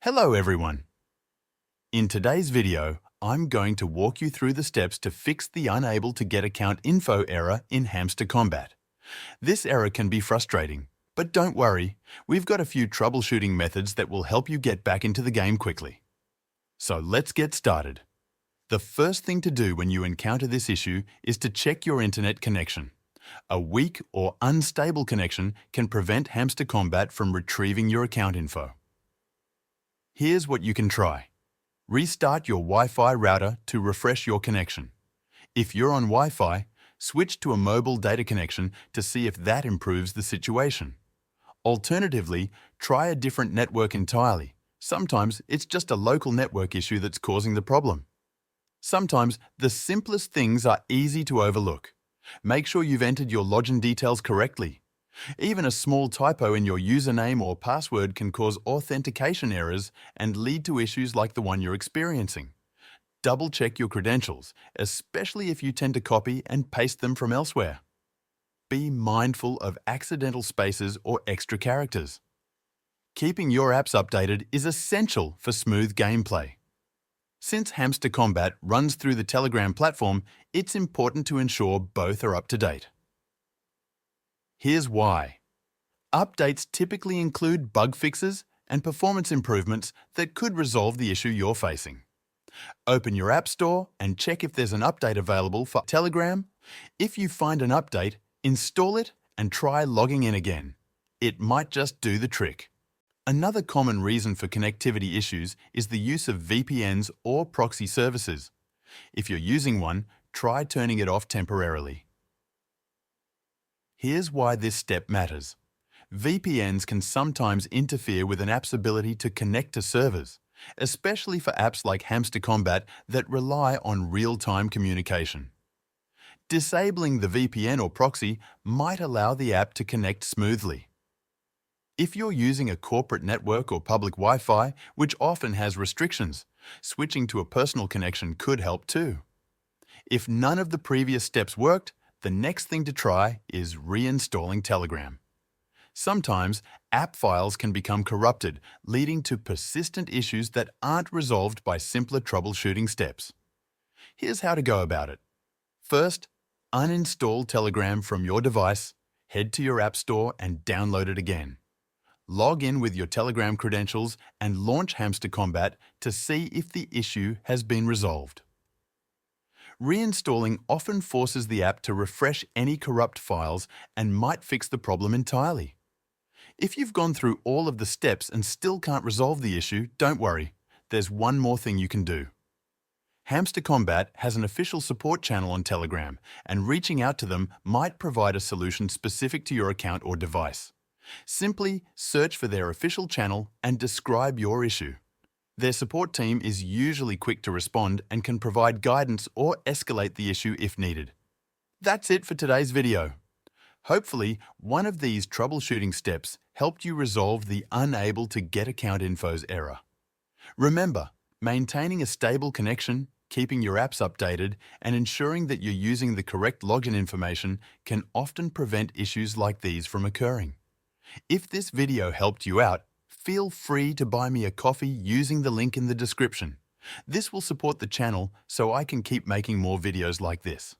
Hello everyone! In today's video, I'm going to walk you through the steps to fix the unable to get account info error in Hamster Kombat. This error can be frustrating, but don't worry, we've got a few troubleshooting methods that will help you get back into the game quickly. So let's get started. The first thing to do when you encounter this issue is to check your internet connection. A weak or unstable connection can prevent Hamster Kombat from retrieving your account info. Here's what you can try. Restart your Wi-Fi router to refresh your connection. If you're on Wi-Fi, switch to a mobile data connection to see if that improves the situation. Alternatively, try a different network entirely. Sometimes it's just a local network issue that's causing the problem. Sometimes the simplest things are easy to overlook. Make sure you've entered your login details correctly. Even a small typo in your username or password can cause authentication errors and lead to issues like the one you're experiencing. Double-check your credentials, especially if you tend to copy and paste them from elsewhere. Be mindful of accidental spaces or extra characters. Keeping your apps updated is essential for smooth gameplay. Since Hamster Kombat runs through the Telegram platform, it's important to ensure both are up to date. Here's why. Updates typically include bug fixes and performance improvements that could resolve the issue you're facing. Open your App Store and check if there's an update available for Telegram. If you find an update, install it and try logging in again. It might just do the trick. Another common reason for connectivity issues is the use of VPNs or proxy services. If you're using one, try turning it off temporarily. Here's why this step matters. VPNs can sometimes interfere with an app's ability to connect to servers, especially for apps like Hamster Kombat that rely on real-time communication. Disabling the VPN or proxy might allow the app to connect smoothly. If you're using a corporate network or public Wi-Fi, which often has restrictions, switching to a personal connection could help too. If none of the previous steps worked, the next thing to try is reinstalling Telegram. Sometimes, app files can become corrupted, leading to persistent issues that aren't resolved by simpler troubleshooting steps. Here's how to go about it. First, uninstall Telegram from your device, head to your App Store and download it again. Log in with your Telegram credentials and launch Hamster Kombat to see if the issue has been resolved. Reinstalling often forces the app to refresh any corrupt files and might fix the problem entirely. If you've gone through all of the steps and still can't resolve the issue, don't worry. There's one more thing you can do. Hamster Kombat has an official support channel on Telegram, and reaching out to them might provide a solution specific to your account or device. Simply search for their official channel and describe your issue. Their support team is usually quick to respond and can provide guidance or escalate the issue if needed. That's it for today's video. Hopefully, one of these troubleshooting steps helped you resolve the unable to get account info's error. Remember, maintaining a stable connection, keeping your apps updated, and ensuring that you're using the correct login information can often prevent issues like these from occurring. If this video helped you out, feel free to buy me a coffee using the link in the description. This will support the channel so I can keep making more videos like this.